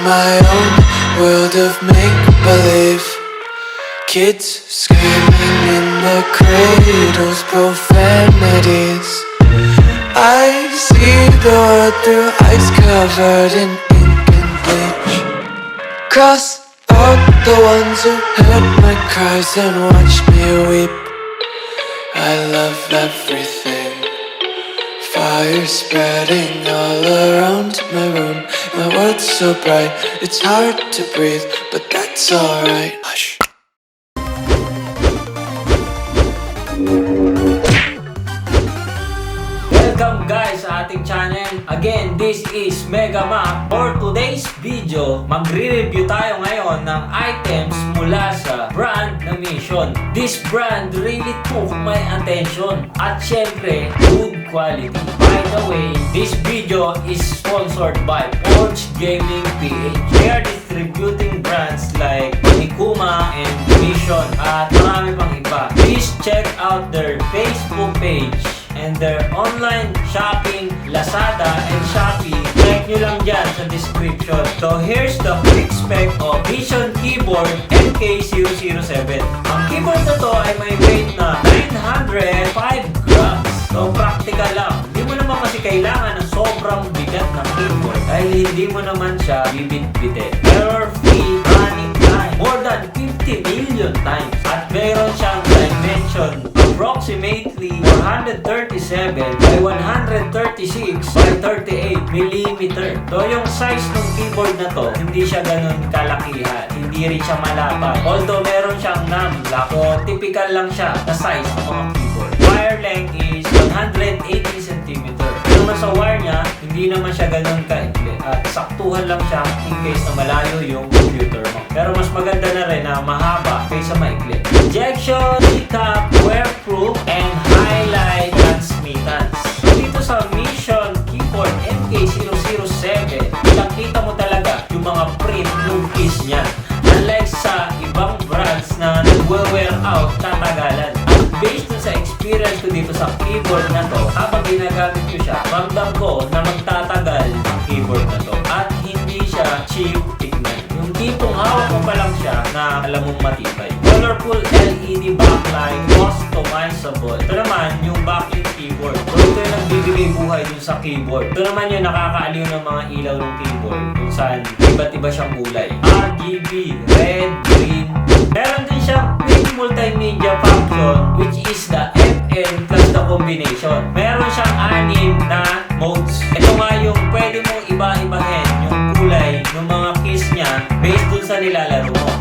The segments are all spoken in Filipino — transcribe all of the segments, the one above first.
my own world of make-believe. Kids screaming in their cradles, profanities. I see the world through ice covered in ink and bleach. Cross out the ones who heard my cries and watched me weep. I love everything. Fire spreading all around my room. My world's so bright, it's hard to breathe, but that's alright. Hush. Welcome guys sa ating channel. Again, this is Mega Mac. For today's video, magre-review tayo ngayon ng items mula sa brand na Mission. This brand really took my attention. At syempre, good quality. By the way, this video is sponsored by Forge Gaming PH. They are distributing brands like Nikuma and Mission at marami pang iba. Please check out their Facebook page and their online shopping, Lazada and Shopee. Check nyo lang dyan sa description. So here's the quick spec of Mission Keyboard MK007. Ang keyboard na to ay may weight na 905 grams. So practical lang. Hindi mo naman kasi kailangan ng sobrang bigat na keyboard dahil hindi mo naman siya bibit-bitin. Error-free running time more than 50 million times. At mayroon siyang dimension approximately 137 by 136 by 38 millimeter. So yung size ng keyboard na to, hindi siya ganun kalakihan. Hindi rin siya malapad. Although meron siyang numlock, so typical lang siya na size ng mga keyboard. Wire length is 180 cm. Yung nasa wire niya, hindi naman siya ganun kaikli. At saktuhan lang siya in case na malayo yung computer mo. Pero mas maganda na rin na mahaba kaysa maikli. Injection, recap, wear-proof, and highlight transmittance. So dito sa Mission Keyboard MK007, kitang-kita mo talaga yung mga print ng keys niya. Unlike sa ibang brands na nagwe-wear out tatagalan. At based dun sa experience ko dito sa keyboard na to, habang ginagamit ko siya, ramdam ko na magtatagal ang keyboard na to. At hindi siya cheap tignan. Yung tipong hawak mo pa lang siya na alam mong matibay. Colorful LED backlight, customizable. Ito naman yung backlit keyboard. So ito yung nagbibigay buhay dun sa keyboard. Ito naman yung nakakaaliw ng mga ilaw ng keyboard kung saan iba't iba siyang kulay. RGB, red, green. Meron din siyang quick multimedia function which is the FN plus the combination. Meron siyang 6 na modes. Ito nga yung pwede mong iba-ibahin yung kulay ng mga keys niya based dun sa nilalaro mo.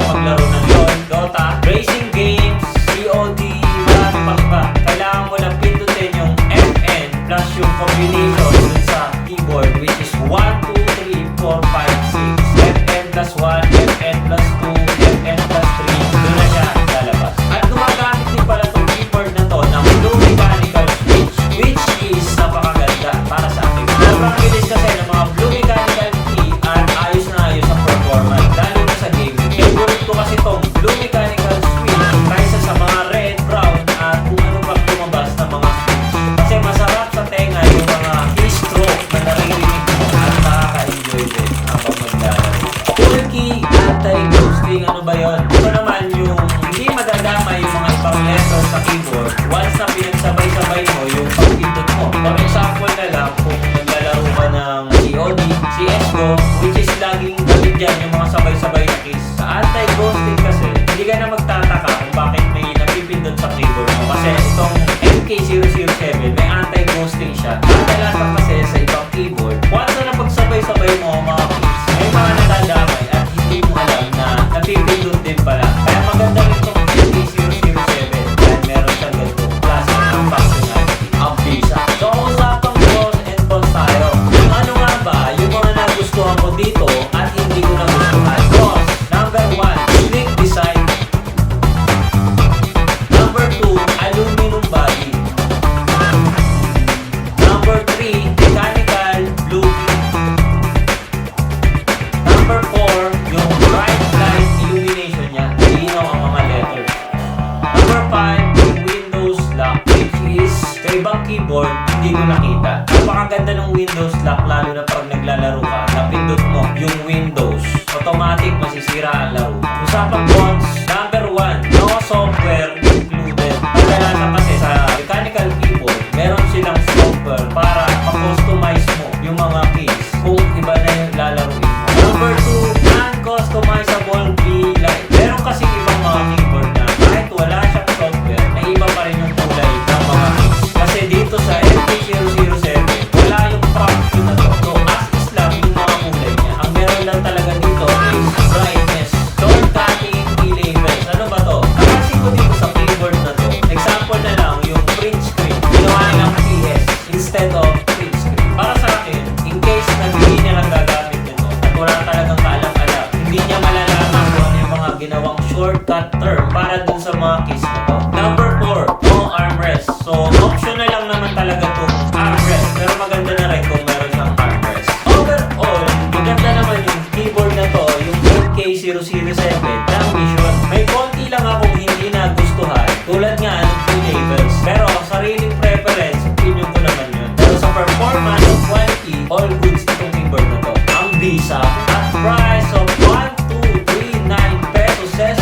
Maglaro ng LOL, Dota, racing games, COD, marami pang iba. Kailangan mo lang pindutin yung FN plus yung combination dun sa keyboard which is 1, 2, 3, 4, 5, 6. FN plus 1, FN plus 2, FN plus 3. Doon na siya lalabas. At gumagamit din pala itong keyboard na to ng blue mechanical switch which is napakaganda para sa akin. Sobrang bilis kasi ng mga blue mechanical key at ayos na ayos ang performance lalo na sa gaming. Favorite ko kasi itong blue mechanical switch kaysa sa mga red, brown at kung ano pang lumabas na mga switch. Kasi masarap sa tenga yung mga keystroke na naririnig mo at nakaka-enjoy din habang maglalaro. Full key, anti-ghosting, ano ba yun? Ito naman yung hindi madadama yung mga ibang letters sa keyboard once na pinagsabay-sabay mo yung pagpindot mo. For example na lang, kung naglalaro ka ng COD, CSGO, which is laging galit dyan yung mga sabay-sabay na keys. Sa anti-ghosting kasi, hindi ka na magtataka kung bakit may napipindot sa keyboard mo. Kasi itong MK007, may anti-ghosting siya. Kadalasan kasi sa ibang keyboard, once na napagsabay-sabay mo ang mga keys, may mga nadadamay at hindi mo alam na napipindot din pala. Kaya maganda rin itong MK007 dahil meron siyang ganito klase ng functionality. Ang bisa. So kung usapang pros and cons tayo, yung ano nga ba, yung mga nagustuhan ko dito at hindi ko nagustuhan. Pros, number 1, sleek design. Number 2, aluminum body. Number 3, mechanical blue. Number 4, yung bright light illumination niya. Linaw ang mga letters. Number 5, yung Windows lock, which is sa ibang keyboard, hindi ko nakita. Napakaganda ng Windows lock, lalo na pag naglalaro ka, napindot mo yung yung Windows, automatic masisira ang laro. Usapang cons, number 1, no software included. Kadalasan kasi sa mechanical keyboard, meron silang software para ma-customize mo yung mga keys kung iba na yung lalaruin mo. Number 2, non-customizable key light. Meron kasi ibang mga keyboard na kahit wala siyang software, na iba pa rin yung kulay ng mga keys. Kasi dito sa MK007, wala yung prompt key na to. So as is lang yung mga kulay niya. Ang meron lang talaga dito is brightness, tone cutting, key labels. Ano ba to? Kasi ko dito sa keyboard na to, example na lang yung print screen. Ginawa nilang PS instead of print screen. Para sa akin, in case na hindi niya lang gagamit nito at wala talagang kaalam-alam, hindi niya malalaman kung ano yung mga ginawang shortcut term para dun sa mga keys na to. Number 4, no armrest. So, optional lang naman talaga itong armrest. Pero maganda na rin kung meron siyang armrest. Overall, maganda naman yung keyboard na to, yung MK007 ng Vision. May konti lang akong hindi nagustuhan, tulad nga ng key labels. Pero sariling preference, opinion ko naman yun. Pero sa performance and quality, all goods itong keyboard na to. Ang bisa at price of 1,239 pesos ses.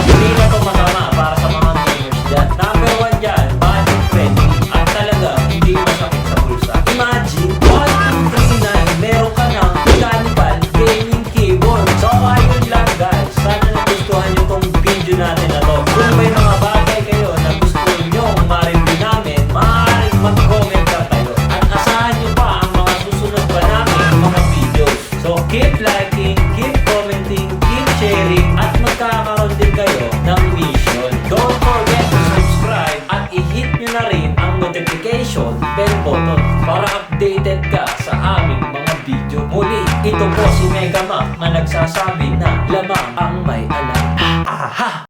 Hindi na to masama para sa mga gamers dyan. Number 1 dyan, budget friendly. At talaga, hindi masakit sa bulsa. Imagine, 1,239, meron ka ng mechanical gaming keyboard. So ayun lang guys, sana nagustuhan nyo tong video natin na to. Kung may mga bagay kayo na gusto nyo ma-review namin, maaaring mag-comment lang kayo. At asahan nyo pa ang mga susunod pa namin mga videos. So keep liking, keep commenting, keep sharing, at magkakaroon din kayo ng mission. Don't forget to subscribe at i-hit nyo na rin ang notification bell button para updated ka sa aming mga video. Muli, ito po si Mega Mac na nagsasabi na lamang ang may alam. Aha!